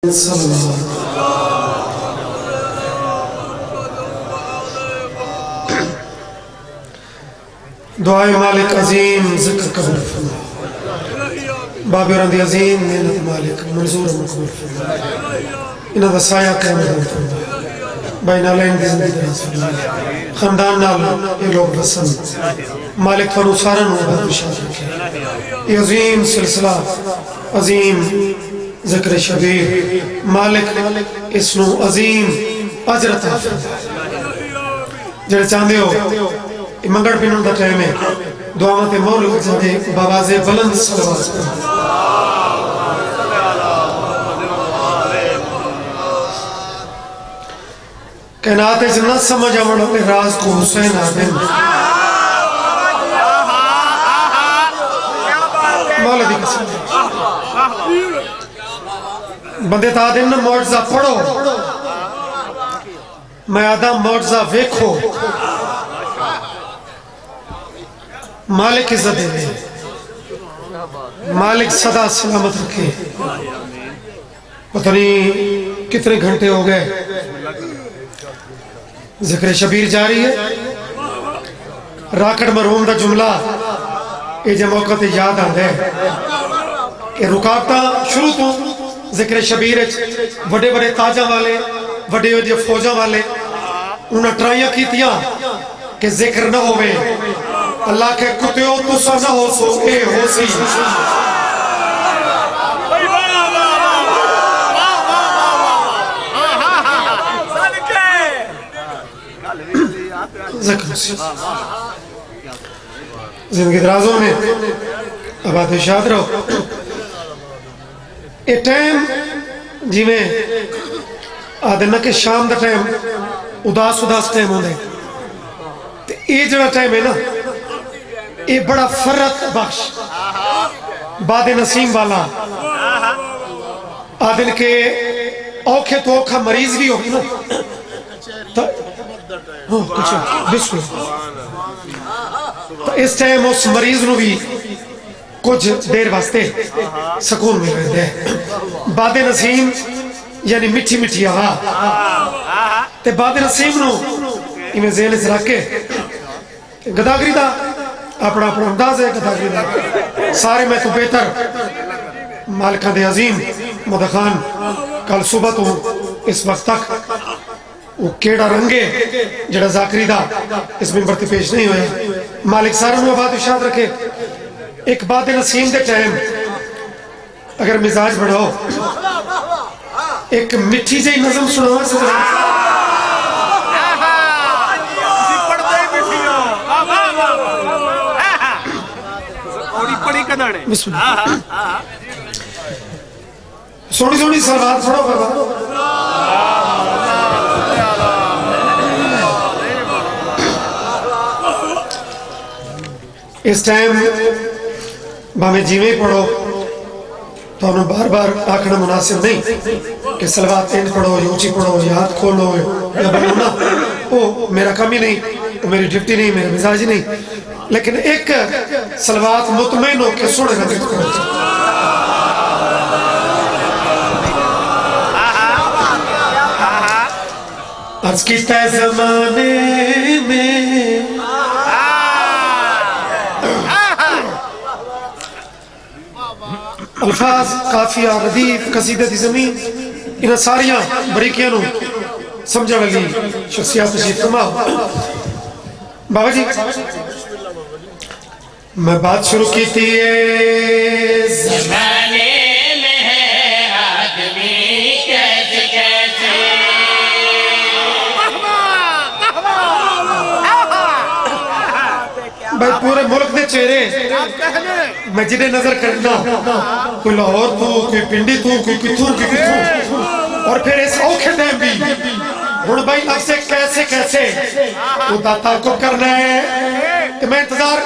دعائے مالک عظیم ذکر قبول فرما، باب رندی عظیم محنت مالک منظور مقبول فرما، انہاں دا سایہ قائم فرما، بائنا لین دی زندگی دراز فرما، خاندان نال یہ لوگ وسن مالک فنو سارن و بشار رکھے، یہ عظیم سلسلہ عظیم ذکر شبیر مالک اسنو عظیم اجرت فرما، جڑے چاندے ہو منگڑ پینوں دا ٹائم ہے، دعاوت مولد جاتے باباز بلند صلوات کائنات جنت سمجھ آمڑ اپنے راز کو حسین آدم مولدی قسم بندے تا آدم نے معجزہ پڑھو، میں آدم معجزہ ویکھو، مالک عزت دے مالک صدا سلامت رکھے۔ پتہ نہیں کتنے گھنٹے ہو گئے، ذکر شبیر جاری ہے، راکڑ مرحوم دا جملہ یہ جو موقع تے یاد آتا ہے کہ رکاوٹاں شروع تو ذکر شبیر بڑے بڑے تاجاں والے بڑے بڑے فوجاں والے انہاں ٹرائیاں کیتیاں کہ ذکر نہ ہوئے، اللہ کے کتیوں تو سا نہ ہو سو اے ہو سی ذکر سی زندگی درازوں میں اب آتے شاد رہو اے ٹائم جی میں آدھے نہ کہ شام دا ٹائم اداس ٹائم ہوندے اے جڑا ٹائم ہے نا اے بڑا فرت بخش باد نسیم والا آدن کے اوکھے تو اوکھا مریض بھی ہوگی نا کچھ بسم تو اس ٹائم اس مریض نو بھی کچھ دیر واسطے سکون میں رہتے ہیں باد نسیم یعنی مٹھی مٹھی آہا تے باد نسیم نو میں ذہن سے رکھ کے گداگری دا اپنا انداز ہے گداگری دا سارے میں تو بہتر مالکہ دے عظیم مدخان کل صبح تو اس وقت تک وہ کیڑا رنگے جڑا ذاکری دا اس منبر تے پیش نہیں ہوئے مالک ساروں میں بات اشارت رکھے ایک بات نسیم دے ٹائم اگر مزاج بڑھاؤ ایک مٹھی جائی نظم سناوا سے بسم اللہ سونی سونی سلوات پڑھو بابا اس ٹائم بھامیں جیویں پڑھو تو انہوں بار بار آکھنا مناسب نہیں کہ سلوات تین پڑھو یا اونچی پڑھو یا ہاتھ کھولو یا بنونا وہ میرا کام ہی نہیں وہ میری ڈیوٹی نہیں میرا مزاج نہیں لیکن ایک سلوات مطمئن ہو کے سوڑے گا دیکھ کرو عرض کیتا ہے زمانے میں الفاظ قافیہ ردیف قصیدہ دی زمین انہاں ساریاں بریکیاں نو سمجھا لگی شخصیات تشریف فرماؤ بابا جی میں بات شروع کی تھی زمانے میں ہے آدمی کیسے کیسے بھائی پورے ملک دے چہرے میں جنہیں نظر کرنا کوئی لاہور تو کوئی پنڈی تو کوئی کتھوں اور پھر اس اوکھے دیں بھی ہن بھائی اب سے کیسے کیسے وہ داتا کو کرنا ہے کہ میں انتظار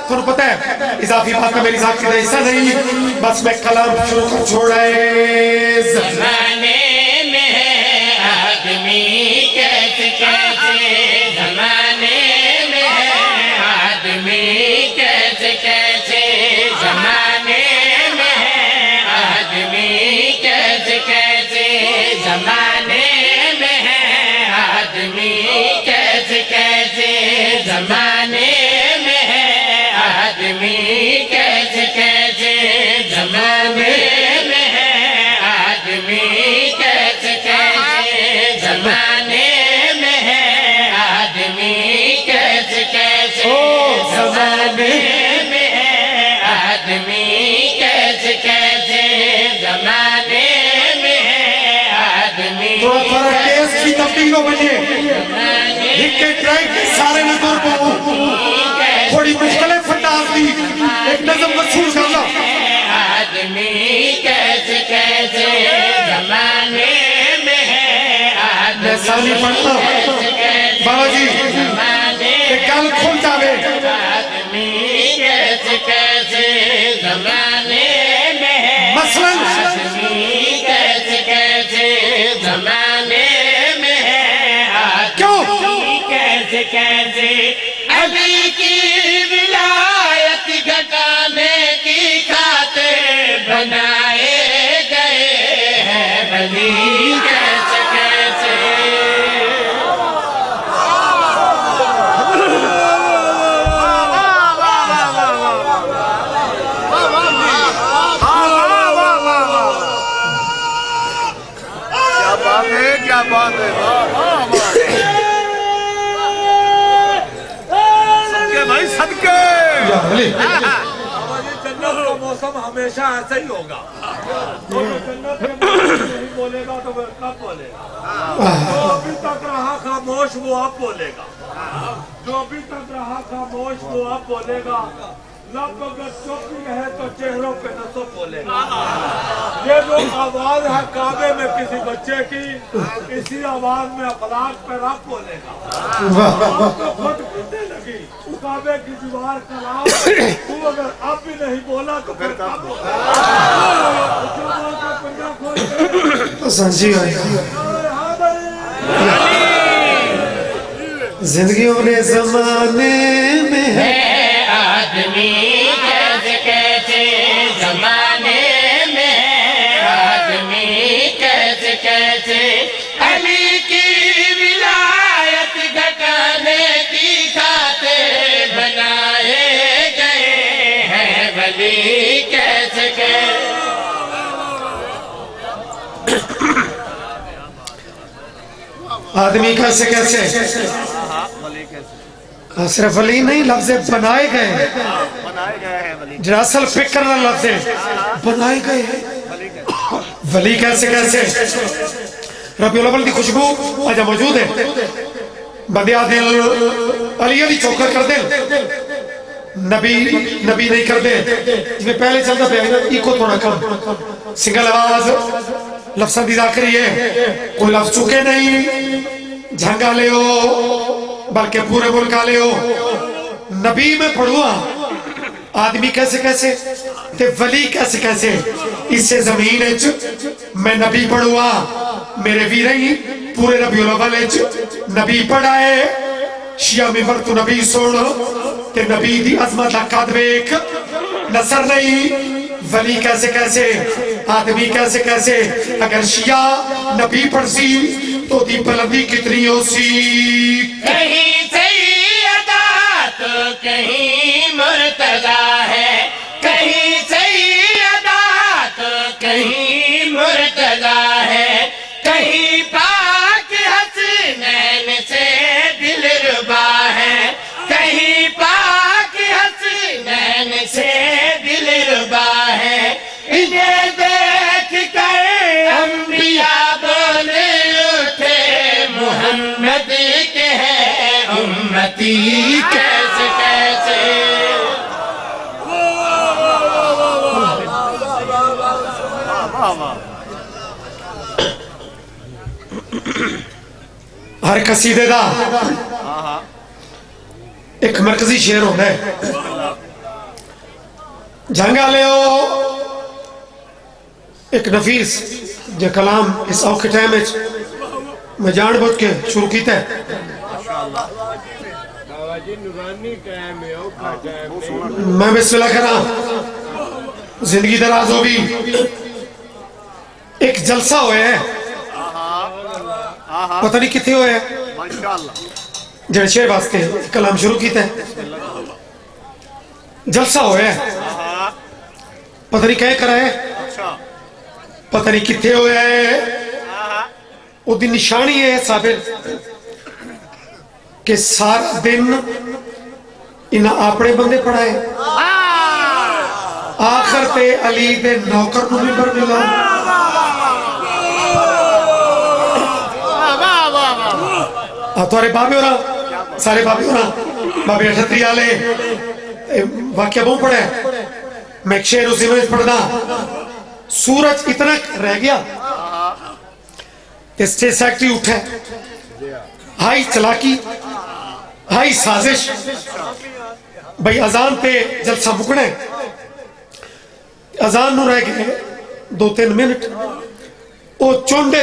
تمہیں پتہ ہے اضافی بات کا میری ذات کی حصہ نہیں بس میں کلام شروع کر چھوڑے زمانے میں ہے آدمی کیسے کیسے زمانے میں ہے آدمی کیسے کیسے زمانے میں ہے آدمی کیسے کیسے تھوڑا تھوڑا ٹیسٹ کی تبدیل ہو بنے ایک کے ٹریک کے سارے میں دور پہوں تھوڑی مختلف انداز دی ایک نظم وصول کرنا آدمی کیسے کیسے زمانے میں ہے میں ثانی پڑھتا بابا جی ایک گل کھل جاوے آدمی کیسے کیسے زمانے میں ہے مثلاً آدمی کیسے کیسے زمانے میں ہے کیوں آدمی کیسے کیسے علی کی ولایت گھٹانے کی خاطر بنائے گئے ہیں ولی کیسے کیسے کیا بات ہے صدقے بھائی صدقے یا علی جنت کا موسم ہمیشہ ایسا ہی ہوگا تو جنت کے موسم نہیں بولے گا تو وہ کب بولے گا جو ابھی تک رہا خاموش وہ اب بولے گا جو ابھی تک رہا خاموش وہ اب بولے گا لب اگر چپ بھی رہے تو چہروں پہ نصب بولے گا یہ جو آواز ہے کعبے میں کسی بچے کی اسی آواز میں اخلاق پہ رب بولے گا تو خود کہنے لگی کعبے کی دیوار کلام تو اگر اب بھی نہیں بولا تو پھر کب بولا مسلمان کا پنجہ کھول کے سنجی ہوئی زندگیوں نے زمانے میں ہے آدمی کیسے کیسے زمانے میں ہے آدمی کیسے کیسے علی کی ولایت گھٹانے کی خاطر بنائے گئے ہیں ولی کیسے کیسے آدمی کیسے کیسے صرف ولی نہیں لفظ بنائے گئے ہیں بنائے گئے ہیں ولی جو اصل فکر نہ لفظ بنائے گئے ہیں ولی کیسے کیسے ربیع الاول دی خوشبو آجا موجود ہے بندیا دل علی علی چوکر کر دل نبی نہیں کر دے جس میں پہلے چلتا پہ ایکو تھوڑا کم سنگل آواز لفظاں دی ذاکری ہے کوئی لفظ چکے نہیں جھنگا لے ہو بلکہ پورے ملکہ لے ہو نبی میں پڑھوا آدمی کیسے کیسے تے ولی کیسے کیسے اس سے زمین میں نبی پڑھوا میرے بھی رہی پورے ربیع الاول نبی پڑھائے شیعہ میں برتو نبی سوڑ تے نبی دی عظمت لکھاد بیک نصر نہیں ولی کیسے کیسے آدمی کیسے کیسے اگر شیعہ نبی پڑھ سی تو دی بلندی کتنی ہو سی کہیں سیدہ تو کہیں مرتضی ہے کہیں سیدہ تو کہیں مرتضی ہے کہیں پاک حسنین سے دل ربا ہے کہیں پاک حسنین سے دل ربا ہے انہیں دیکھ کر انبیاء بولے اٹھے محمد کے ہیں امتی کیسے کیسے ہر قصیدے دا ایک مرکزی شعر ہوتا ہے جھنگا لے ہو ایک نفیس جو کلام اس اوکھے ٹائم میں جان بوجھ کے شروع کیتا ہے میں بسم اللہ کرا زندگی دراز ہو بھی ایک جلسہ ہوئے ہے پتہ نہیں کتنے ہوئے ہیں جڑے شعر واسطے کلام شروع کیتا ہے جلسہ ہوئے ہے پتہ نہیں کہے کرا ہے پتہ نہیں کتنے ہوئے ہیں وہ دی نشانی ہے صابر کہ سارا دن انہاں اپنے بندے پڑھائے آخر تے علی دے نوکر کو بھی بر ملا تھوڑے بابے ہو سارے بابے ہو بابے اٹھتری والے واقعہ بہت پڑھا ہے میں ایک شعر اسی میں پڑھنا سورج اتنا رہ گیا اسٹیٹ سیکٹری اٹھے ہائی چلاکی ہائی سازش بھائی اذان تے جلسہ مکنے اذان نو رہ گئے 2-3 منٹ او چونڈے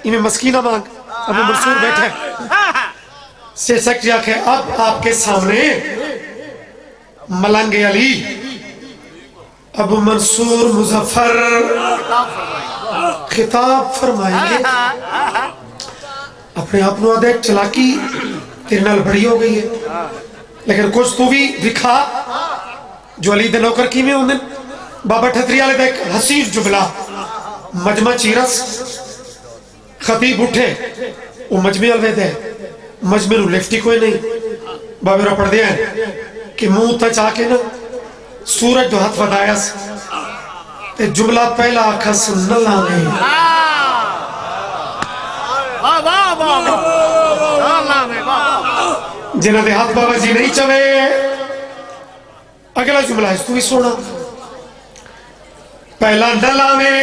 میں مسکینہ مانگ ابو منصور بیٹھے اسٹیٹ سیکٹری آکھے اب آپ کے سامنے ملنگ علی ابو منصور مظفر خطاب فرمائیں گے اپنے آپ نو آدھے چلاکی تیرے نال بڑی ہو گئی ہے لیکن کچھ تو بھی دکھا جو علی دے نوکر کی میں ہوندے بابا ٹھتری والے دا ایک حسین جملہ مجمع چیرس خطیب اٹھے وہ مجمع الوے دے مجمع نو لفٹی کوئی نہیں بابے رو پڑھ دیا ہے کہ منہ تا چاہ کے نا سورج جو ہاتھ ودایا تے جملہ پہلا آکھا سن اللہ میں جنہ دے ہاتھ بابا جی نہیں چوے اگلا جملہ ہے تو بھی سونا پہلا نلا میں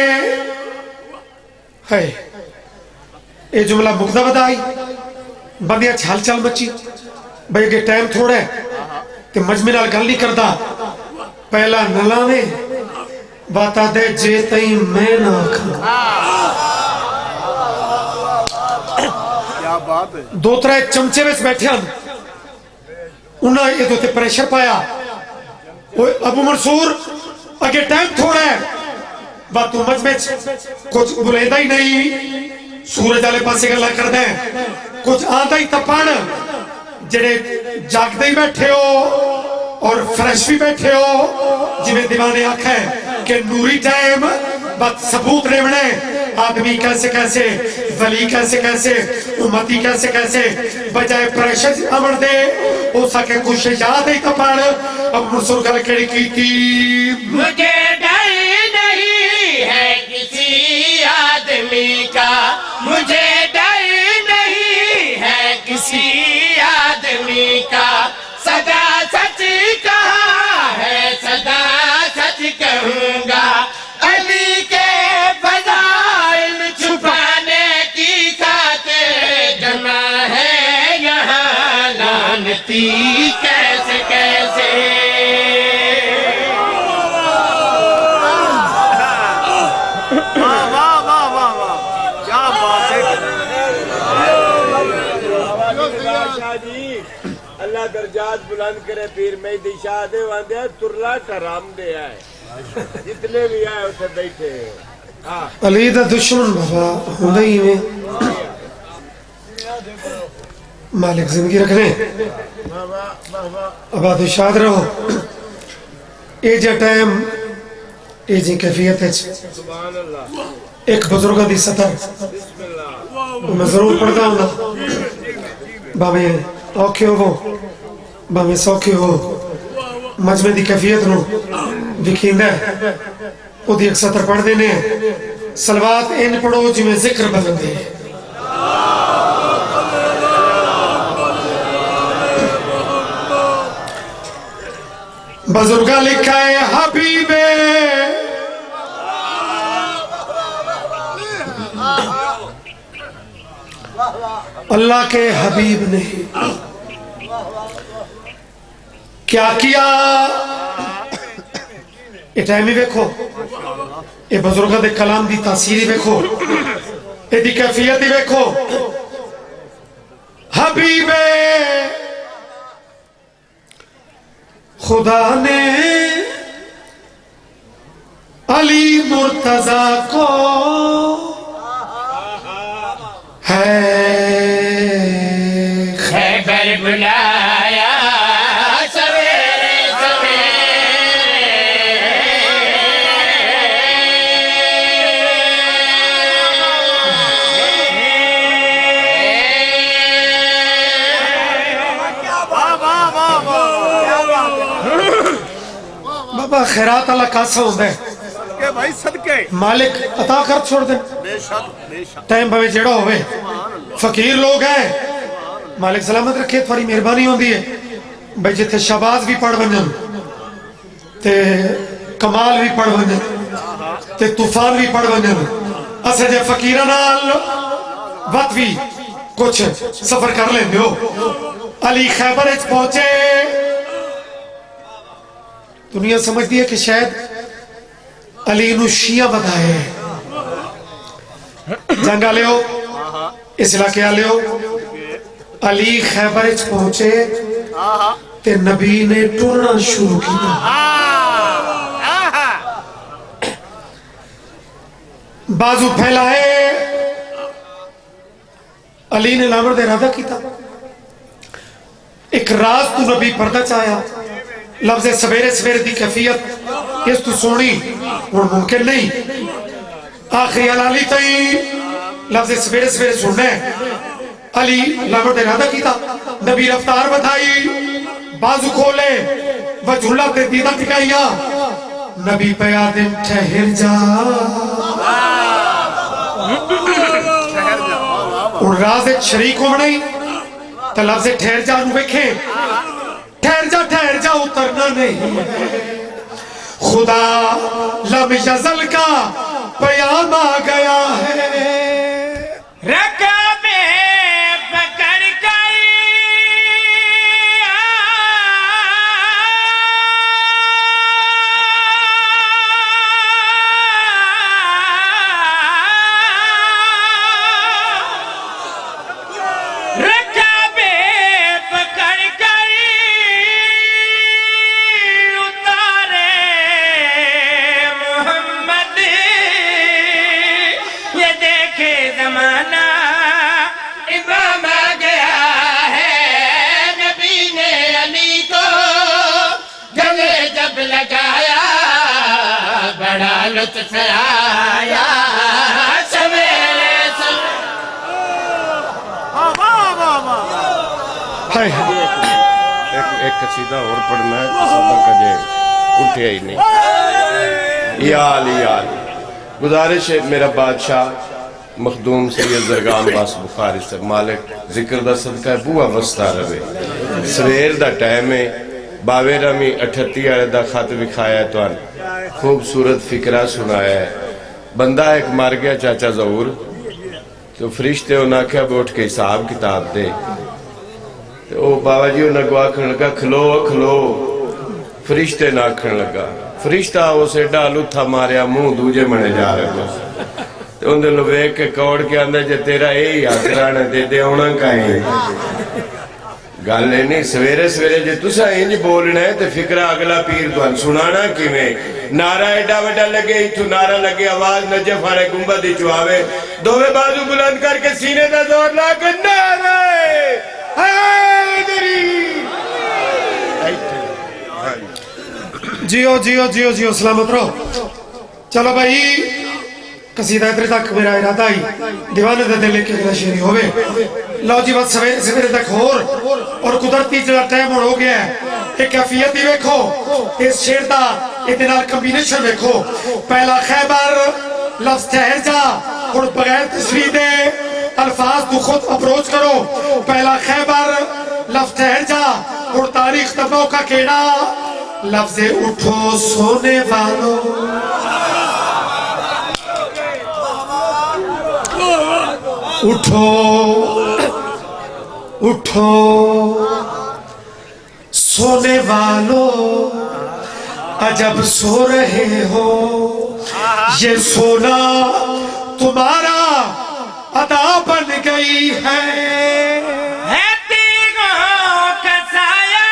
ہے یہ جملہ مقدہ بدائی بندیاں چھال چال مچی بھئی اگر ٹائم تھوڑا ہے کہ مجمع نال گل نہیں کردا پہلا نلا میں باتا دے جے تئیں میں نہ آکھاں دو ترے چمچے میں بیٹھے ہیں انہاں یہ دوتے پریشر پایا ابو منصور اگر ٹائم تھوڑا ہے بات تو مجمع کچھ بلیدہ ہی نہیں سورج آلے پاسے گلہ کر دیں کچھ آدھا ہی تپاڑ جڑے جاگ دے بیٹھے ہو اور فریش بھی بیٹھے ہو جنہیں دیوانے آنکھ ہے کہ نوری ٹائم بات ثبوت ریوڑے آدمی کیسے کیسے ولی کیسے کیسے امتی کیسے کیسے بجائے پریشر امر دے ہو سکے کچھ یاد ہی تپاڑ اب منصور گل کڑی کی تھی مجھے ڈر نہیں ہے کسی آدمی کا مجھے ڈر نہیں ہے کسی آدمی کا سدا سچ کہا ہے سدا سچ کہوں گا علی کے فضائل چھپانے کی خاطر جمع ہے یہاں لعنتی کیسے کیسے اللہ درجات بلند کرے پیر مہدی شاہ دے واندے ترلا کرام دے آئے جتنے بھی آئے اسے بیٹھے علی دا دشمن بابا ہوندہ ہی میں مالک زندگی رکھنے آباد شاد رہو اے جا ٹائم اے جی کیفیت ہے ایک بزرگہ دی سطر میں ضرور پڑھتا ہوں نا بابے اوکے ہو بابے سوکے ہو مجمع دی کیفیت نو وکیندہ ہے او دی ایک سطر پڑھ دینے سلوات ان پڑھو جی میں ذکر بلندے بزرگہ لکھا ہے حبیب اللہ کے حبیب نے کیا کیا یہ ٹائمی بیکھو یہ بزرگہ دے کلام دی تاثیری بیکھو یہ دی کیفیتی بیکھو حبیب خدا نے علی مرتضی کو خیبر بلایا سویرے بابا خیرات اللہ کاسا ہوندہ ہے مالک عطا کر چھوڑ دیں ٹائم بھوے جڑا ہوئے فقیر لوگ ہیں مالک سلامت رکھے تھوڑی مہربانی ہوندی ہے بھئی جتھے شہباز بھی پڑھ ونجن تے کمال بھی پڑھ ونجن تے طوفان بھی پڑھ ونجن اسے جے فقیرہ نال وقت بھی کچھ سفر کر لیں دیو علی خیبر اچ پہنچے دنیا سمجھتی ہے کہ شاید علی انہوں شیعہ بدھائے جنگ آ لے ہو اس علاقے آ لے ہو علی خیبر اچ پہنچے تے نبی نے ٹرنا شروع کیا بازو پھیلائے علی نے لامر دے ارادہ کیتا ایک راز تو نبی پردہ چاہیا لفظ سویرے سویرے دی کیفیت اس تو سونی اور ممکن نہیں آخری علی تئی لفظ سویرے سویرے سننے علی لامر دے ارادہ کیتا نبی رفتار بتائی بازو کھولے وہ جھولا تے دیدہ ٹکائیا نبی پیادن ٹھہر جا اور راز ایک شریک ہو نہیں تو لفظ ٹھہر جا نو بکھیں ٹھہر جا اترنا نہیں خدا لم یزل کا پیام آ گیا ہے رکابے پکڑ کر رکابے پکڑ کر اتارے محمد یہ دیکھے زمانہ امام آ گیا ہے نبی نے علی کو گلے جب لگایا بڑا لطف آیا سویرے ہائے ہائے ایک قصیدہ اور پڑھنا ہے صدق کجے اٹھے ہی نہیں یا علی گزارش ہے میرا بادشاہ مخدوم سید زرگام باس بخاری سے مالک ذکر دا صدقہ بوا وسطہ روے سویر دا ٹائم ہے باویرہ میں 38 آرے دا خط بکھایا ہے تو خوبصورت فکرہ سنایا ہے بندہ ایک مار گیا چاچا ظہور تو فرشتے انہاں کیا بیٹھ کے حساب کتاب دے تو بابا جی انہاں گوا کھن لگا کھلو فرشتے نہ کھن لگا فرشتہ اسے ڈالو تھا ماریا منہ دوجے منے جا رہے بس تو اندر لوگ کے کوڑ کے اندر جے تیرا اے یاترانے دے دے ہونا کہیں گل نہیں سویرے سویرے جے تسا انج بولنا ہے تے فکرہ اگلا پیر تو سنانا کی میں نعرہ ایڈا وڈا لگے تو نعرہ لگے آواز نجف آنے گنبد دی چواوے دووے بازو بلند کر کے سینے دا زور لا کے نعرہ حیدری جیو سلامت رہو چلو بھائی قصیدہ اتنے تک میرا ارادہ ہی دیوانے دے دلے کے اگلا شیری ہوئے لو جی بات سویرے تک اور قدرتی جڑا ٹائم ہو گیا ہے ایک کیفیت ہی ویکھو اس شیر دا اتنا کمبینیشن ویکھو پہلا خیبر لفظ ٹھہر جا اور بغیر تشریح دے الفاظ تو خود اپروچ کرو پہلا خیبر لفظ ٹھہر جا اور تاریخ تباؤ کا کیڑا لفظ اٹھو سونے والوں اٹھو سونے والوں عجب سو رہے ہو یہ سونا تمہارا عطا بن گئی ہے تیغوں کا سایہ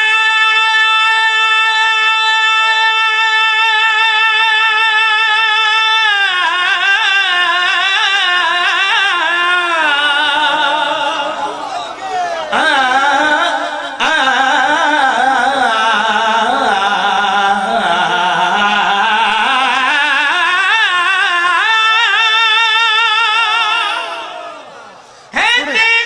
ہے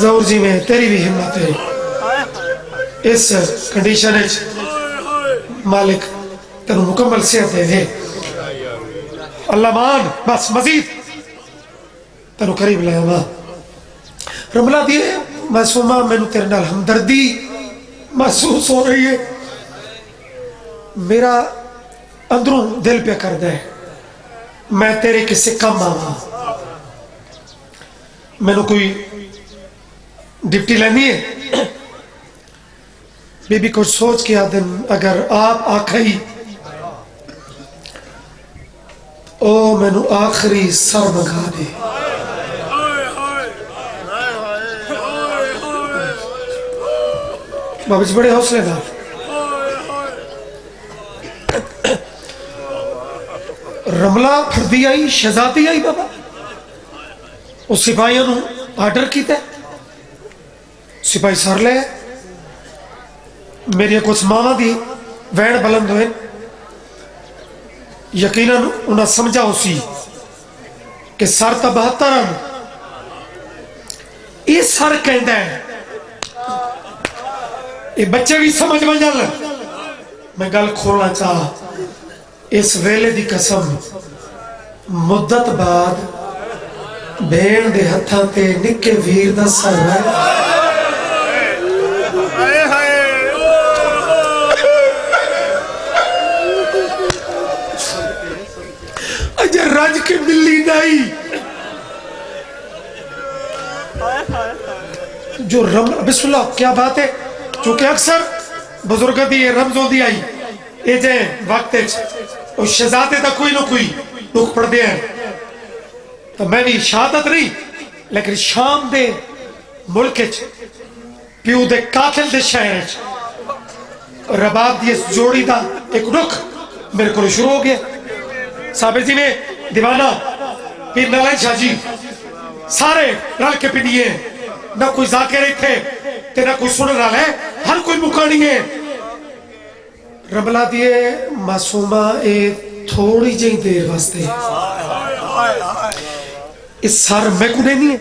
ظہور جی میں تیری بھی ہمت ہے اس کنڈیشن مالک تینوں مکمل صحت دے اللہ مان بس مزید تینوں قریب لے آواں رملہ دیے معصومہ میں تیرے نال ہمدردی محسوس ہو رہی ہے میرا اندروں دل پہ کر دے میں تیرے کسے کم آواں میں نے کوئی ڈپٹی لینی ہے بی بی کچھ سوچ کے آدن اگر آپ آکھائی او میں نے آخری سر مگا دے بابا جی بڑے حوصلے دار رملہ پھردی آئی شہزادی آئی بابا اس سپاہیوں نے آرڈر کیتا سپاہی سر لے میری کچھ ماما دی وین بلند ہوئے یقیناً انہیں سمجھا اسی کہ سر تا 72 یہ سر کہندہ ہے یہ بچے بھی سمجھ میں جل میں گل کھولنا چاہا اس ویلے دی قسم مدت بعد بھین دے ہتھاں تے نکے ویر دا سر ہے اجے رج کے ملی نہیں جو بسم اللہ کیا بات ہے چونکہ اکثر بزرگ دی رمزوں دی آئی اے جائیں وقت اور شہزادے تا کوئی نہ کوئی دکھ پڑ دیا ہے تو میں بھی شہادت نہیں لیکن شام دے ملک پیو دے قاتل دے شہر رباب دی اس جوڑی دا ایک رخ میرے کو شروع ہو گیا صابر جی نے دیوانہ پیر نالائن شاہ جی سارے رل کے پنیے نہ کوئی ذاکر تھے تے نہ کوئی سن رہا ہے ہر کوئی مکانی ہے رملہ دیے معصومہ تھوڑی جہی دیر واسطے اس سر میں کو نہیں ہے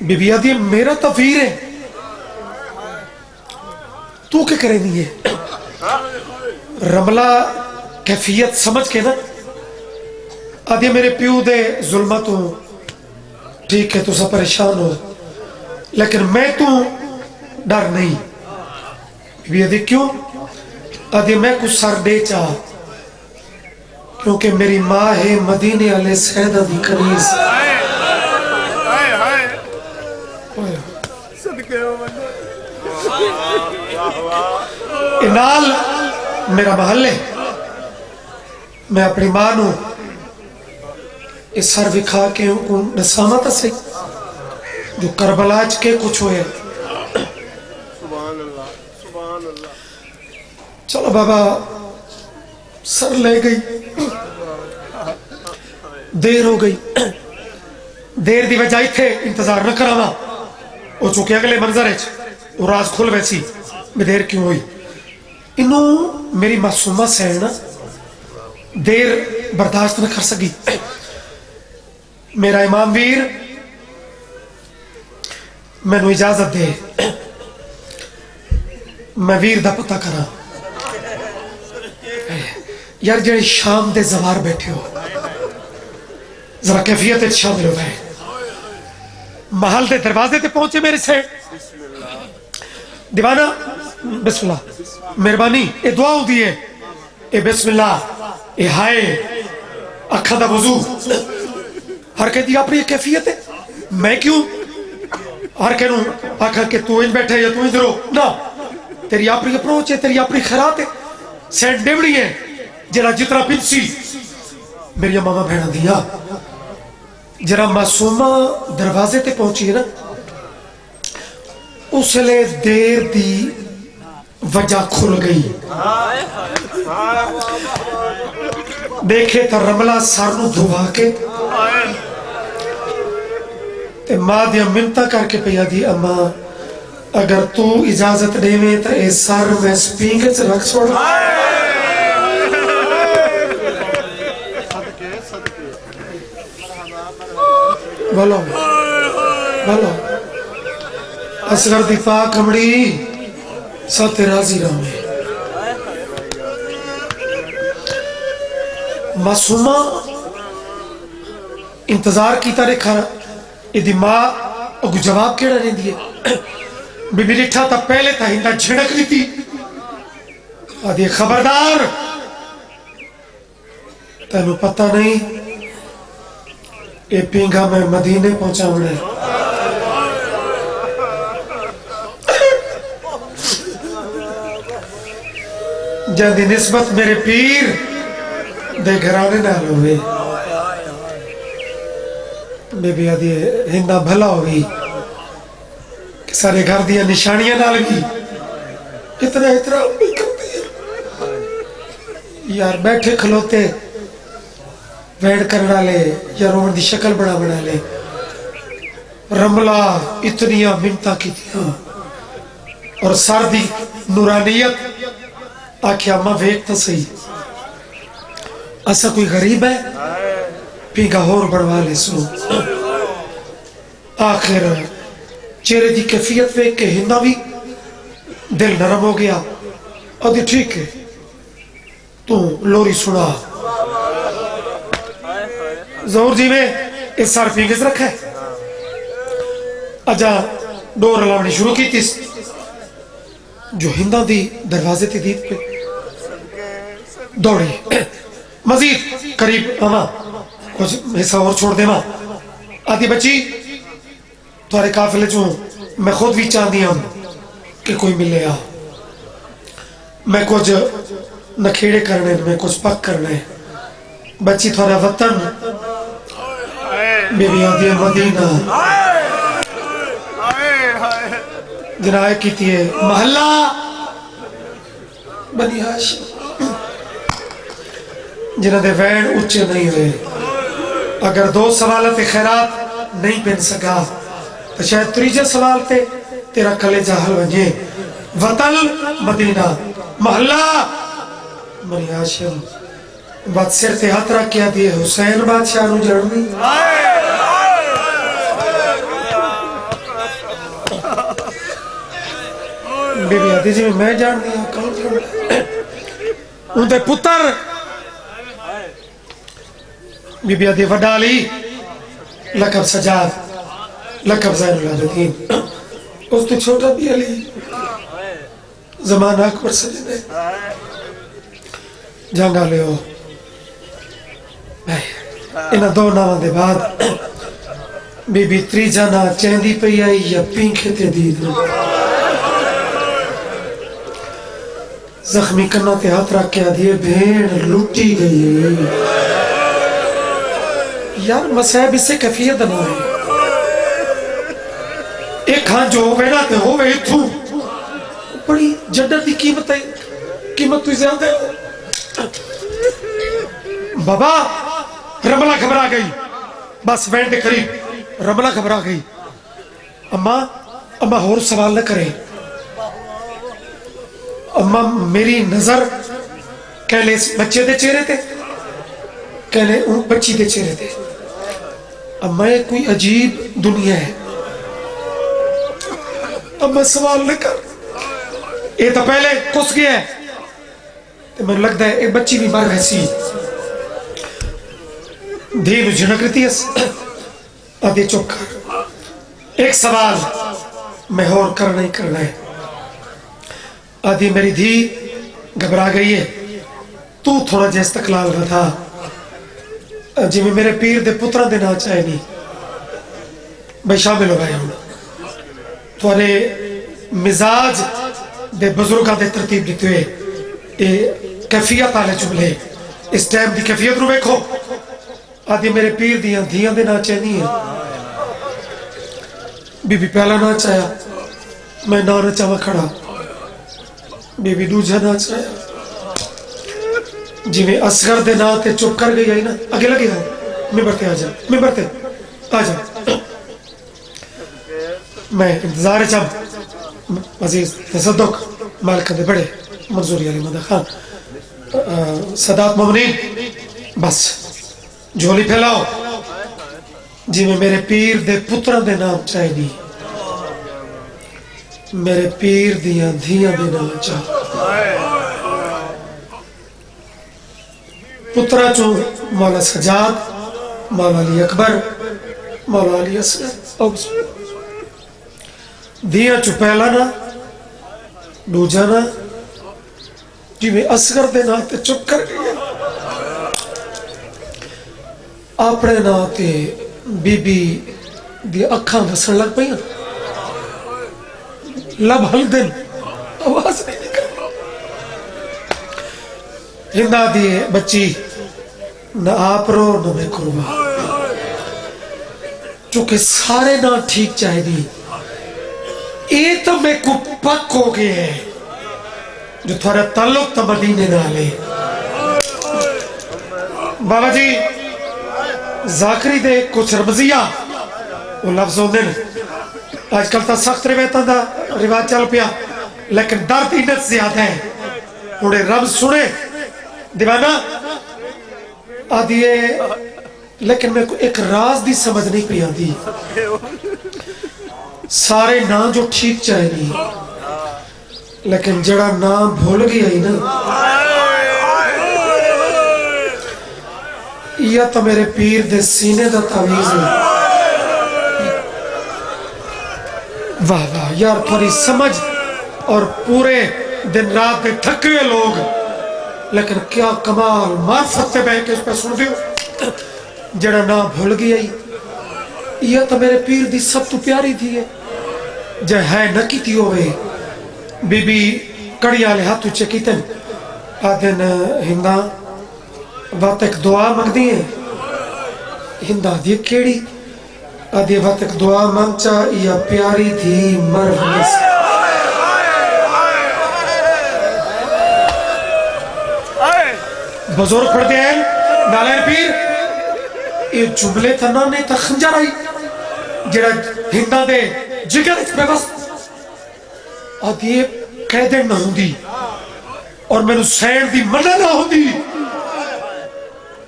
بی بی آدھی میرا تفیر ہے تو کیا کرے نہیں ہے رملہ کیفیت سمجھ کے نا آدھی میرے پیو دے ظلمتوں ٹھیک ہے تو سا پریشان ہو لیکن میں تو ڈر نہیں بی آدھی کیوں آدھی میں کچھ سر دے چاہ کیونکہ میری ماں ہے مدینے علیہ سیدہ دی کنیز انال میرا محل ہے میں اپنی ماں نو اس سر وکھا کے نسامت سے جو کربلاج کے کچھ ہوئے چلو بابا سر لے گئی دیر ہو گئی دیر دی وجہ تھے انتظار نہ کرانا وہ چونکہ اگلے منظر ہے وہ راز کھل ویسی میں دیر کیوں ہوئی انہوں میری معصومہ سے ہے نا دیر برداشت نہ کر سکی میرا امام ویر میں نو اجازت دے میں ویر دا پتہ کرا یار جڑے شام دے زوار بیٹھے ہو ذرا کیفیت شامل ہو گئے محل دے دروازے تے پہنچے میرے سے دیوانہ بسم اللہ مہربانی اے دعا ہو دیئے اے بسم اللہ اے ہائے اکھا دا وضو ہر کہہ دیا اپنی کیفیت ہے میں کیوں ہر کہنوں آکھا کہ تو ان بیٹھے یا تو ادھر ہو نا تیری اپنی اپروچ ہے تیری اپنی خیرات ہے سینٹ ڈیوڑی ہے جرا جتنا پنسی میری ماما بہنا دیا جرا معصومہ دروازے تے پہنچی ہے نا اس لئے دیر دی وجہ کھل گئی دیکھے تا رملہ سارنو دھوا کے تے ماں دیا منتہ کر کے پیا دی اما اگر تو اجازت دے میں تا اے سار میں سپینگر سے رکھ سوڑا بولو بھلا اصغر دی پاک کمڑی ساتھ راضی رہے معصومہ انتظار کیتا رکھا یہ دی ماں اگو جواب کیڑا نہیں دیئے بی بی لٹھا تا پہلے تا ہندہ جھڑک لی تھی آدھی خبردار تینو پتہ نہیں اے پینگا میں مدینے پہنچا ہونے جہاں نسبت میرے پیر دے گھرانے نال ہوئے بے بی آدھی ہندہ بھلا ہوئی کہ سارے گھر دیا نشانیاں نال بھی اتنا احترام بھی کرتی ہے یار بیٹھے کھلوتے ویڈ کرنا لے یا روڑ دی شکل بنا لے رملہ اتنیاں منتہ کی تھیاں اور سردی نورانیت آکھیں اماں ویکتا صحیح ایسا کوئی غریب ہے پینگا ہور بڑھوا لے سو آخر چہرے دی کیفیت ویک کے ہندہ بھی دل نرم ہو گیا اور دی ٹھیک ہے تو لوری سنا ظہور جی میں اس سار پینگز رکھا ہے اجا ڈور لاؤنی شروع کی تھی جو ہندہ دی دروازے تی دید پہ دوڑی مزید قریب آما کچھ حصہ اور چھوڑ دے ماں آتی بچی تمہارے قافلے جو میں خود بھی چاہ دیا ہوں کہ کوئی ملے آ میں کچھ نکھیڑے کرنے میں کچھ پک کرنے بچی تھوڑا وطن بے بی آدھی مدینہ جنائے کی تھی محلہ بنی ہاشم جنہ دے وین اچھے نہیں ہوئے اگر دو سوالت خیرات نہیں پہن سکا تو شاید تریجہ سوال تے تیرا کلیجہ حل ونجے وطن مدینہ محلہ بنی ہاشم بات سر تے ہاتھ رکھ کیا دیئے حسین بادشاہ نو جڑنی بی بی آدھی جی میں جان دیا کون جان ان دے پتر بی بی آدھی وڈالی لقب سجاد لقب زین العابدین اس تو چھوٹا بھی علی زمانہ اکبر سجدے جانگا لے ہو انہا دو نامان دے بعد بی بی تری جانا چیندی پہ آئی یا پینکھے تے دید زخمی کرنا تے ہاتھ رکھ کے آدھیے بھیڑ لوٹی گئی یار مسائب اس سے کیفیت نہ ہے ایک ہاں جو ہوئے نا تے ہوئے اتھو بڑی جڈر دی قیمت ہے قیمت تو زیادہ ہے بابا رملہ گھبرا گئی بس وین دے قریب رملہ گھبرا گئی اماں اور سوال نہ کریں اماں میری نظر کہلے اس بچے دے چہرے تھے کہلے ان بچی دے چہرے تھے اماں کوئی عجیب دنیا ہے اماں سوال نہ کر یہ تو پہلے کس گیا ہے تو میں لگتا ہے ایک بچی بھی مر ویسی دھیلو جھنک رہتی ہے آدھے چپ کر ایک سوال میں اور کرنا ہی کرنا ہے آدھی میری دھی گھبرا گئی ہے تو تھوڑا جے استقلال رہا تھا جی میں میرے پیر دے پترہ دے نہ چاہے نہیں بھائی شامل ہو گئے ہوں تھوڑے مزاج دے بزرگاں دے ترتیب دیتے ہوئے کیفیت آلے جملے اس ٹائم دی کیفیت رو بیکھو آدھی میرے پیر دیاں دے نہ چاہے نہیں ہے بی بی پہلا نہ چاہیا میں نہ چاہا کھڑا بی بی دوجہ نہ چاہیا جی میں اصغر دے نہ تے چپ کر گئی نا اگے لگے گا ممبر تے آجا ممبر تے آجا میں انتظار چاہم عزیز تصدق مالکہ دے بڑے منظوری علی مدہ خان صدات مومنین بس جھولی پھیلاؤ جی میں میرے پیر دے پتروں دے نام چاہے نہیں میرے پیر دیاں دھیاں دے نام چاہے پترہ چو مولا سجاد مولا علی اکبر مولا علی اصغر دھیاں چو پہلا نا دوجا نا جی میں اصغر دے نا تے چپ کر گئی اپنے نا تے بی بی دی اکھاں دسن لگ پئی لب ہل دن آواز نہیں نکل ہندا دی بچی نہ آپ رو نہ میں قربا چونکہ سارے نہ ٹھیک چاہے دی اے تو میں کو پک ہو گئے ہیں جو تھوڑا تعلق تا مدینے نہ لے بابا جی ذاکری دے کچھ رمزیہ وہ لفظ ہوندے نے آج کل تا سخت روایتاں دا رواج چل پیا لیکن درد انت زیادہ ہے انہیں رمز سنے دیوانہ آدھیے لیکن میں کو ایک راز دی سمجھ نہیں پی آدھی سارے نام جو ٹھیک چاہے نہیں لیکن جڑا نام بھول گیا ہی نا یا تو میرے پیر دے سینے دا تعویز ہے واہ واہ یار تھوڑی سمجھ اور پورے دن رات دے تھکوے لوگ لیکن کیا کمال معرفت تے بہ کے اس پہ سن دیو جڑا نام بھول گیا ہی یا تو میرے پیر دی سب تو پیاری تھی ہے جے ہے نہ کی تھی ہوئے بی بی کڑی آلے ہاتھ اچھے کیتن آدھن ہندہ بات ایک دعا مانگ دیئے ہندہ دیئے کیڑی آدھے بات ایک دعا مانگچا یا پیاری تھی مرحبا سے بزرگ پڑھ دے ہیں نالین پیر یہ جملے تھا نا نہیں تھا خنجر آئی جڑا ہندہ دے جگر اس پہ بس آدھے قیدے نہ ہوں دی اور میں نے سین دی منہ نہ ہوں دی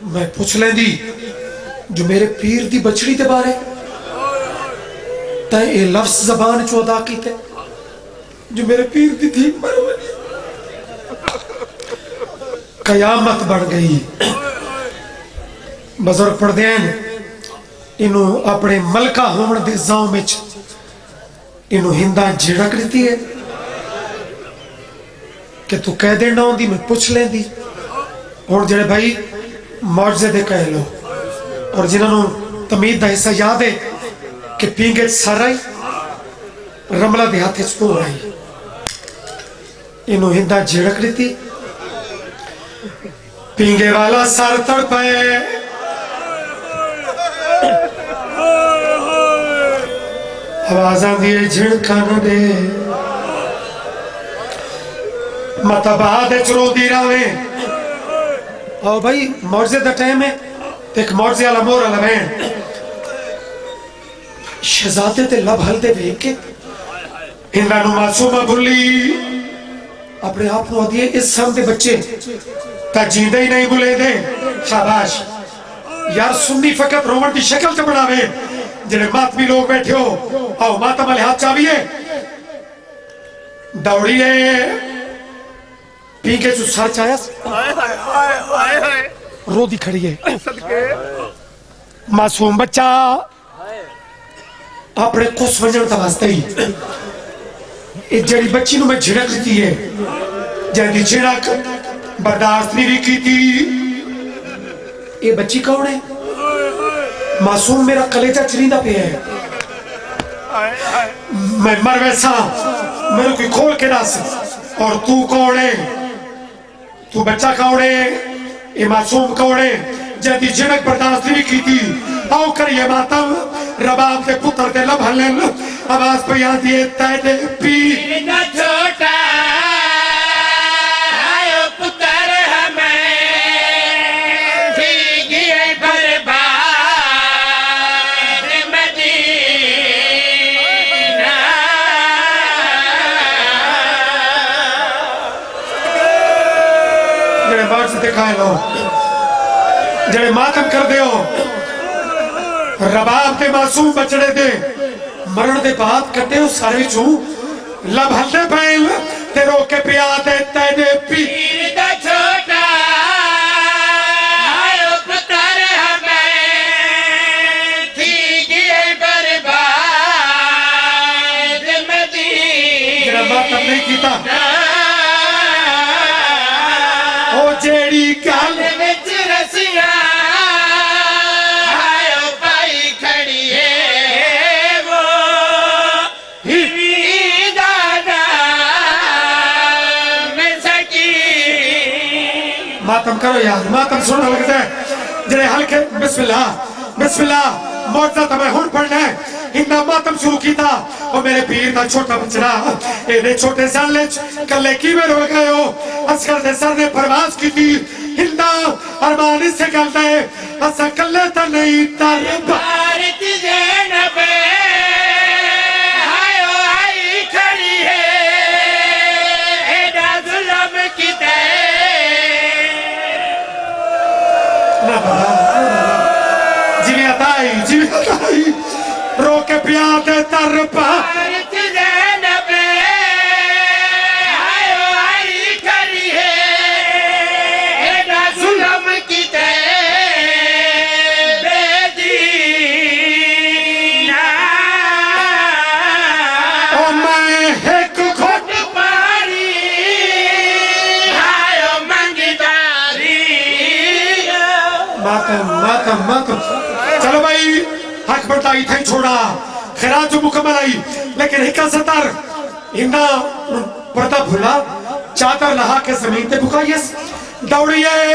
میں پوچھ لیں دی جو میرے پیر دی بچڑی دے بارے تائیں اے لفظ زبان چو ادا کی تے جو میرے پیر دی تھی مرونی قیامت بڑھ گئی بزرگ پڑھ دیں انہوں اپنے ملکہ ہومن دے زاؤں میں انہوں ہندہ جھڑک لیتی ہے کہ تو کہہ دینا ہوں دی میں پوچھ لیں دی اور جڑے بھائی معجزے دے کہہ لو اور جنہوں تمید دا حصہ یاد ہے کہ پینگے سر آئی رملہ دے ہاتھے چپور آئی انہوں ہندہ جھڑک لیتی پینگے والا سر تڑ پائے آوازاں دیئے جھڑکانا دے مطبعہ دے چرو دی راویں او بھائی معجزے دا ٹائم ہے ایک معجزے والا مور والا بین شہزادے تے لب ہل دے بھیگ کے ہندانو معصومہ بھلی اپنے آپ کو دیئے اس سم دے بچے تا جیندہ ہی نہیں بھولے دے شاباش یار سنی فقط رومن کی شکل سے بڑھاوے جنہیں ماتمی لوگ بیٹھے ہو آؤ ماتم علی ہاتھ چاہیے دوڑیے پی کے جو سر چاہیا رو دی کھڑی ہے معصوم بچہ اپنے کس ونجن تباستے ہی ایک جڑی بچی نو میں جھڑک لیتی ہے جہاں جھڑک برداشت نہیں بھی کی تھی یہ بچی کون ہے معصوم میرا کلیجہ چریندہ پہ ہے میں مر ویسا میرے کوئی کھول کے ناس اور تو کون ہے تو بچہ کون ہے یہ معصوم کون ہے جہاں جھڑک برداشت نہیں کی تھی آؤ کریے ماتم رباب دے پتر دے لب ہلن آواز پہ یاد یہ تائے دے پیر نہ چھوٹا آئے پتر ہمیں بھیگئے برباد مدینہ جڑے بار سے دکھائے لو جڑے ماتم کر دے ہو رباب دے معصوم بچڑے دے مرن دے بعد کٹے اس سارے چوں لب ہلدے پہل تے رو کے پیا دے تیدے پی پیر دا چھوٹا آئیو پتر ہمیں تھی گئے برباد جنہا ماتم نہیں کیتا مدینہ او جیڑی گل وچ رسیاں آئیو پائی کھڑی ہے وہ ہی دادا میں سکی ماتم کرو یار ماتم سننا لگتا ہے جنہیں ہلکے بسم اللہ موجزہ تمہیں ہن پڑھنا ہے ہندہ ماتم شروع کی تھا اور میرے پیر دا چھوٹا بچڑا اینے چھوٹے سالچ کلے کی میں رو گئے ہو اسکر دے سر نے پرواز کی تھی ہندہ ارمانی سے کہتا ہے اسا کلے تا نہیں تارب بارت زینب آئیو آئی کھڑی ہے ایڈا ظلم کی دے نہ بابا جی میں اتائی رو کے پیادے ترپا بارت زینب آئیو آئی کھڑی ہے ایڈا ظلم کی دے بے دینہ او میں ایک گھٹ پاری آئیو منگداری ماتم چلو بھائی حق بڑھائی تھا چھوڑا خیرات جو مکمل آئی لیکن ہکا ستر ہندہ پردہ بھولا چادر لہا کے زمین تے بکائیس دوڑی ہے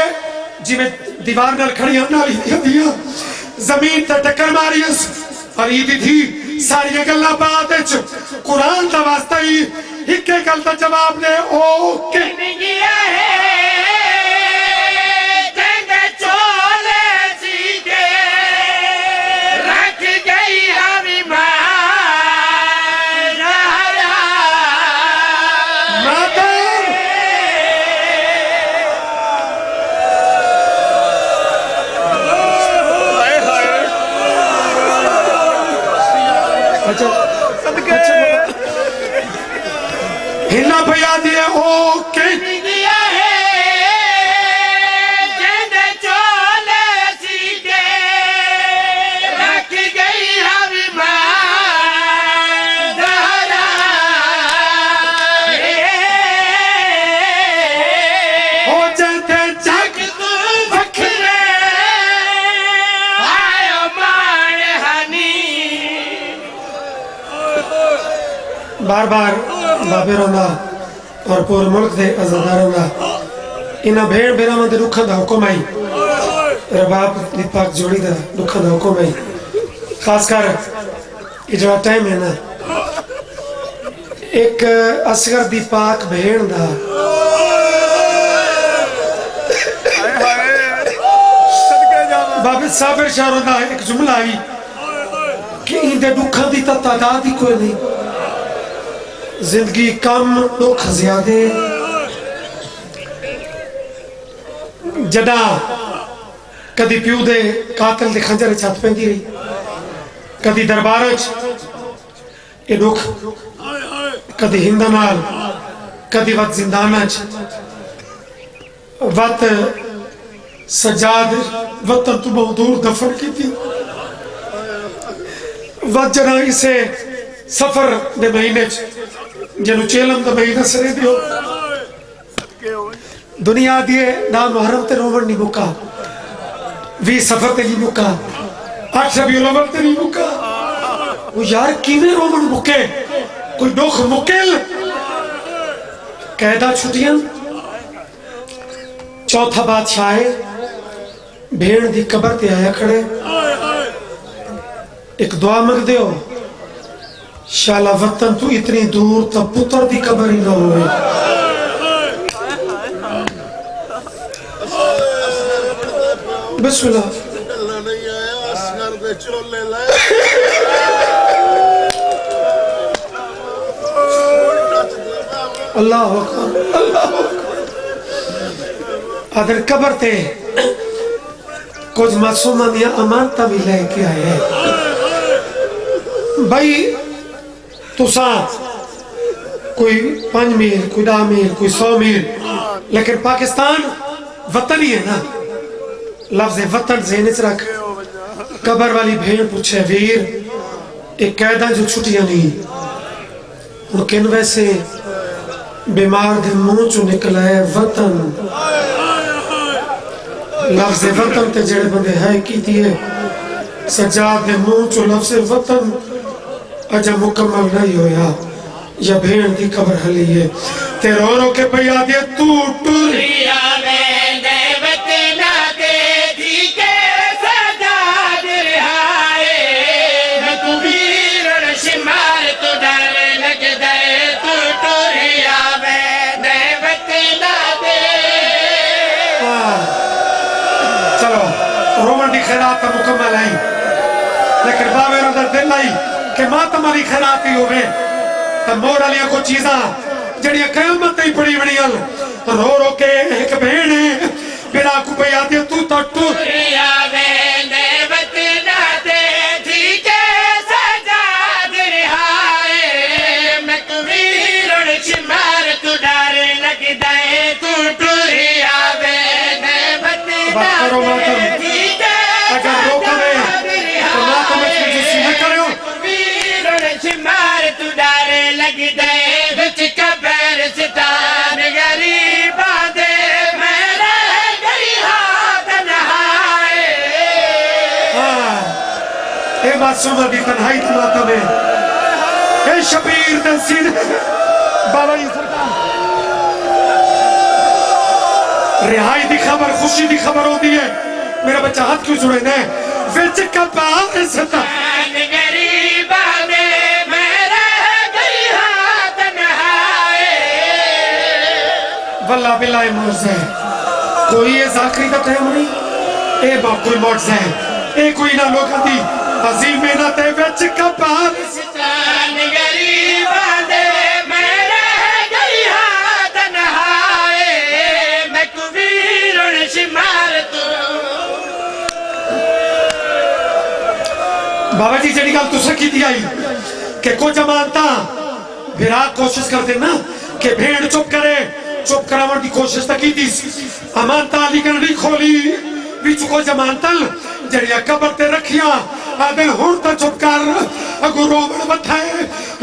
جی میں دیوار نال کھڑی ہم نالی دیا زمین تے ٹکر ماریس اور عیدی تھی ساری گلہ باتچ قرآن دا واسطہ ہی ہکے گل دا جواب نے اوکے گیا ہے جنگ چولے سیدھے رکھ گئی ہمیں ماتم ہلا پیا دیے اوکے گیا ہے جنگ چولے سیدھے رکھ گئی ہمیں ہو جاتے جگ وکھرے آئیو مان ہنی بار بار بابے روندہ اور پور ملک دے ازادار روندہ انہا بھیڑ بیرا مندے رکھن دا حکم آئی رباب دی پاک جوڑی دا رکھن دا حکم آئی خاص کر اجرا ٹائم ہے نا ایک اصغر دی پاک بھیڑ دا بابے صابر شاہ روندہ ایک جملہ آئی کہ ان دے رکھن دی تا تعداد ہی کوئی نہیں زندگی کم دکھ زیادے جڑا کدی پیو دے قاتل دے خنجر چھت پیندی رہی کدی دربارچ یہ دکھ کدی ہندہ نال کدی وقت زندانچ وقت سجاد وطن تو بہت دور دفن کی تھی وقت جنا اسے سفر دے مہینے جنو چیلم دا مہینہ سرے دیو دنیا دیئے نام محرم تے رومن نہیں مکا وی سفر تے نہیں مکا 8 ربیع الاول تے نہیں مکا وہ یار کیویں رومن مکے کوئی دکھ مکل قیدہ چھٹیاں چوتھا بادشاہ بھیڑ دی قبر تے آیا کھڑے ایک دعا مانگ دیو شالا وطن تو اتنی دور تا پتر دی قبر ہی نہ ہوئے بسم اللہ اللہ اکبر ادھر قبر تے کچھ معصومہ دیا امانتہ بھی لے کے آئے بھائی تساں کوئی 5 میل کوئی 10 میل کوئی 100 میل لیکن پاکستان وطن ہی ہے نا لفظ وطن ذہن وچ رکھ قبر والی بھیڑ پوچھے ویر ایک قیدہ جو چھٹیاں نہیں لیکن ویسے بیمار دے منہ چو نکلا ہے وطن لفظ وطن تے جڑے بندے ہے کی دیئے سجاد دے منہ چو لفظ وطن اجا مکمل نہیں ہویا یا بھیڑ دی قبر حلی ہے تے رو رو کے پیا دے تو ٹر خیرات مکمل آئی لیکن بابے اندر دل آئی کہ ماں تمہاری خیرات ہی ہوئے تو مور علیہ کو چیزاں جڑیاں قیامت ہی پڑی بڑیاں رو رو کے ایک بہنے بیرا کو پہ آتی ہے تو بات کرو ماتم اگر روکا میں تو ماتم اچھی جسی نہ کرو ویرن شمار تو ڈارے لگ دے وچ کبر ستان غریب آدے میں رہ گئی ہاتھ نہائے اے بات سمر دی تنہائی تو ماتم ہے اے شبیر تنسید بابا جی سرکار رہائی دی خبر خوشی دی خبر ہوتی ہے میرا بچہ ہاتھ کیوں جڑے نے وچ کبار ستان غریب آدے میں رہ گئی ہاتھ نہائے واللہ باللہ موزے کوئی یہ ذاکری کا ٹائم نہیں اے باپ کوئی موزے اے کوئی نہ لوگا دی عظیم محنت ہے وچ کبار ستان غریب آدے میں رہ گئی ہاتھ نہائے میں کویرن شمار تو بابا جی جڑی گل تسے کی دی آئی کہ کچھ امانتا بھیرا کوشش کرتے نا کہ بھیڑ چپ کرے چپ کراور دی کوشش تا کی دیس امانتا لیکن نہیں کھولی بیچ کچھ امانتا جڑیا قبر تے رکھیا آدھے ہون تا چپ کر اگو رو بڑھ بٹھائے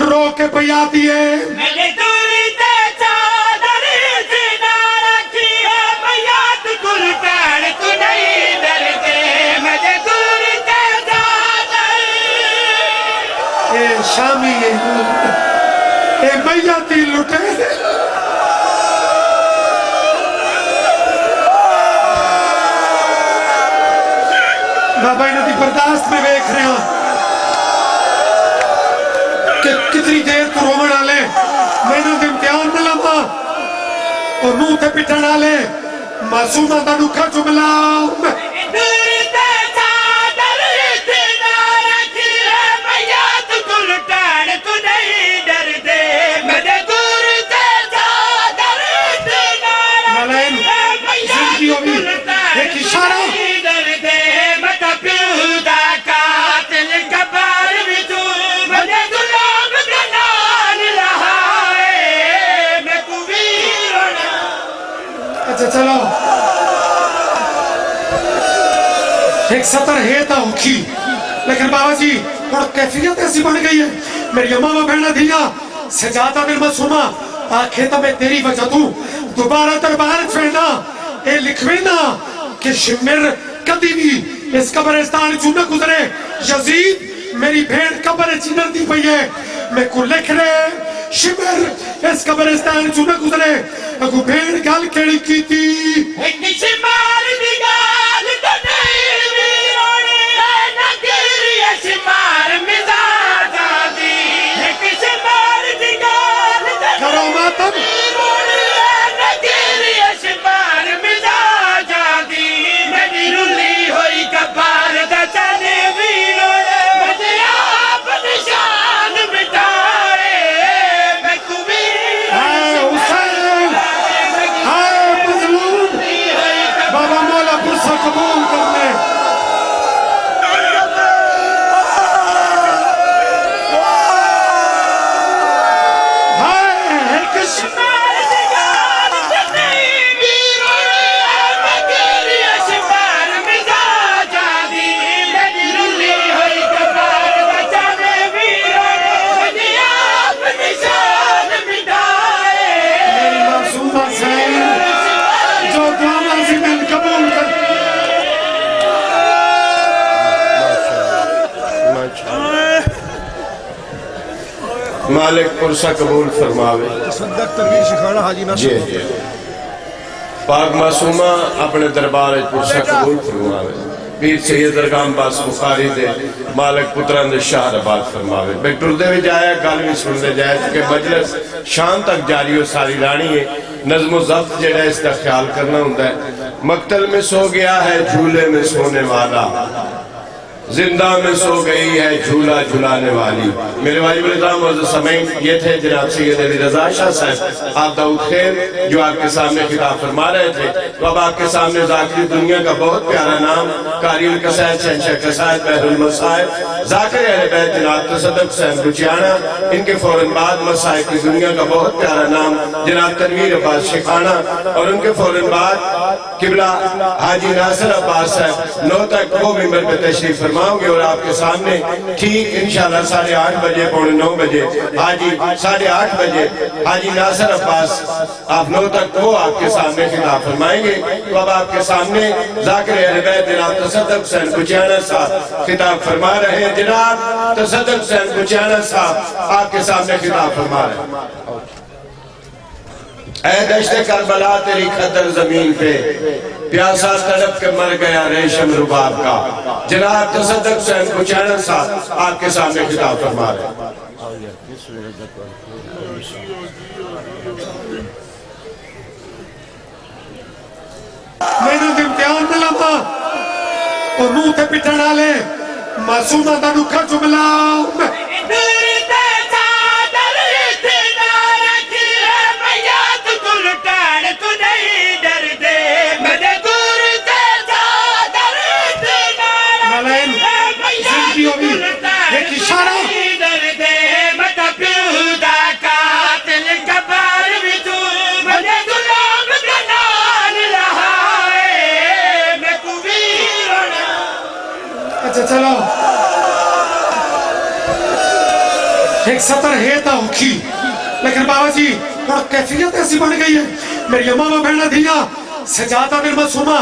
رو کے پیا دیئے میں نے دوری تے چادر سینا رکھی ہے بیات کل پیر تو نہیں ڈرتے میں نے دوری تے چادر اے شامی اے میاتی لٹے بابا انہوں دی برداشت میں بیکھ رہے ہیں کہ کتنی دیر تو رومن آلے میں انہوں دی امتحان میں لما اور منہ تے پٹھن آلے معصومہ دا نکھا جملہ دوری تے چادر سینا رکھی ہے بیات کل پیر تو نہیں ڈرتے میں نے دوری تے چادر سینا ملائن رکھی ہے بیات زندگی ہوئی کل پیر ایک اشارہ اچھا چلو ایک سطر ہے تا ہوکی لیکن بابا جی اور کیفیت ایسی بن گئی ہے میری امامہ بہنہ دیا سجادہ دل معصومہ آنکھیں تا میں تیری وجہ تو دوبارہ دربار فینا اے لکھوینا کہ شمر کدی بھی اس قبرستان چونہ گزرے یزید میری بھیڑ قبر چینر دی پئی ہے میں کو لکھ رہے شمر اس قبرستان چونہ گزرے اگو بھیڑ گال کیڑی کی تھی ایک شمار دی گال تو نہیں ویروڑی ہے نگری شمار مزاج آدھی ایک شمار دی گال تو کرو ماتم ویروڑی ہے نگری شمار مزاج آدھی میری رلی ہوئی کبار دا چانے ویروڑے مجھے آپ نشان مٹائے میں کوئی ہائے حسین ہائے مظلوم بابا مولا پرسا قبول کرنے شمار دی گال نہیں ویروڑے مگری شمار مزاج دی میری رلی ہوئی کبار بچانے ویروڑے مجھے آپ نشان مٹائے میری معصومہ حسین جو دعا سے میں قبول کر مالک پرسہ قبول فرماوے تصدق ترویج شکھانا حاجی ناصر جی جی پاک معصومہ اپنے دربار پرسہ قبول فرماوے پیر سید درگام باس بخاری دے مالک پتران دے شاہ رباد فرماوے بیکٹر دے بھی جایا گال بھی سن دے جائے کہ مجلس شان تک جاری ہو ساری رانی ہے نظم و ضبط جڑا اس کا خیال کرنا ہوتا ہے مقتل میں سو گیا ہے جھولے میں سونے والا زندہ میں سو گئی ہے جھولا جھلانے والی میرے واجب الاسلام عزیز سمعین یہ تھے جناب سید علی رضا شاہ صاحب آپ داؤد خیر جو آپ کے سامنے خطاب فرما رہے تھے تو اب آپ کے سامنے ذاکری دنیا کا بہت پیارا نام قاری القصائد شہنشاہ قصائد بحر المصائب ذاکر اہل بیت جناب تصدق حسین بچیانہ ان کے فوراً بعد مصائب کی دنیا کا بہت پیارا نام جناب تنویر عباس شیخانہ اور ان کے فوراً بعد قبلہ حاجی ناصر عباس صاحب 9 تک وہ ممبر پہ تشریف فرماؤں گے اور آپ کے سامنے ٹھیک انشاءاللہ 8:30 بجے 9:15 بجے حاجی 8:30 بجے حاجی ناصر عباس آپ 9 تک وہ آپ کے سامنے خطاب فرمائیں گے تو اب آپ کے سامنے ذاکر اہل بیت جناب تصدق حسین بچیانہ صاحب خطاب فرما رہے ہیں جناب تصدق حسین بچیانہ صاحب آپ کے سامنے خطاب فرما رہے ہیں اے دشت کربلا تیری خطر زمین پہ پیاسا تڑپ کے مر گیا ریشم رباب کا جناب تصدق حسین بچیانہ صاحب آپ کے سامنے خطاب فرما رہے ہیں میں نے امتحان ملا تھا اور منہ تے پٹھن والے معصومہ دا دکھا جملہ دور تے چادر اتنا رکھی ہے میں یاد کو لٹاڑ تو نہیں ڈر دے میرے دور تے چادر اتنا نالین زندگی ہوئی ایک اشارہ ڈر دے میں تا پیودا قاتل کبار بھی تو مجھے غلام کا نال رہا ہے میں کو ویرنا اچھا چلو ایک سطر ہے تا ہوکی لیکن بابا جی اور کیفیت ایسی بن گئی ہے میری ماما بہنہ دیا سجادہ دل معصومہ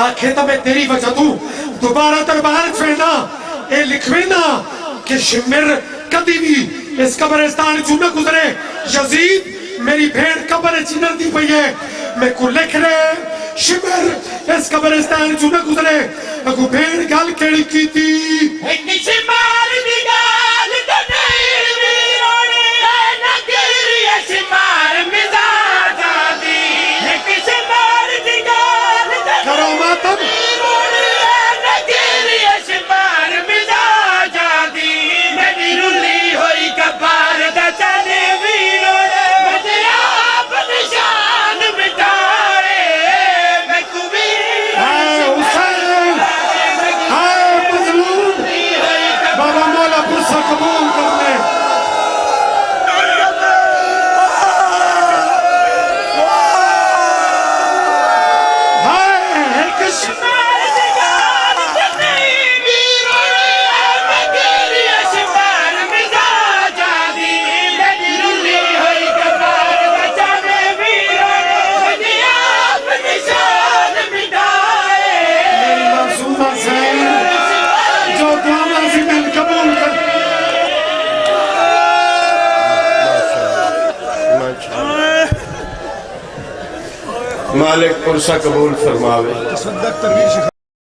آنکھیں تا میں تیری وجہ تو دوبارہ دربار چھوڑنا اے لکھوینا کہ شمر کدی بھی اس قبرستان چونہ گزرے یزید میری بھیڑ قبر چینر دی پئی ہے میں کو لکھ رہے شمر اس قبرستان چونہ گزرے اگو بھیڑ گال کیڑی کی تھی ایک شمار دی گال تو نہیں ویروڑے نگری شمار مزاج دی ایک شمار دی گال تو کرو ماتم ویروڑے نگری شمار مزاج دی میری رلی ہوئی کبار دچانے ویروڑے مجھے آپ نشان مٹائے میں کو ہائے حسین ہائے مظلوم بابا مولا پرسہ قبول کرنے ہائے ایک شمار دی گال تو نہیں ویروڑے مگری شمار مزاج دی میری رلی ہوئی کبار بچانے ویروڑے مجھے آپ نشان مٹائے میری معصومہ حسین جو دعا سے میں قبول کر مالک پرسہ قبول فرماوے تصدق ترویج شکھانا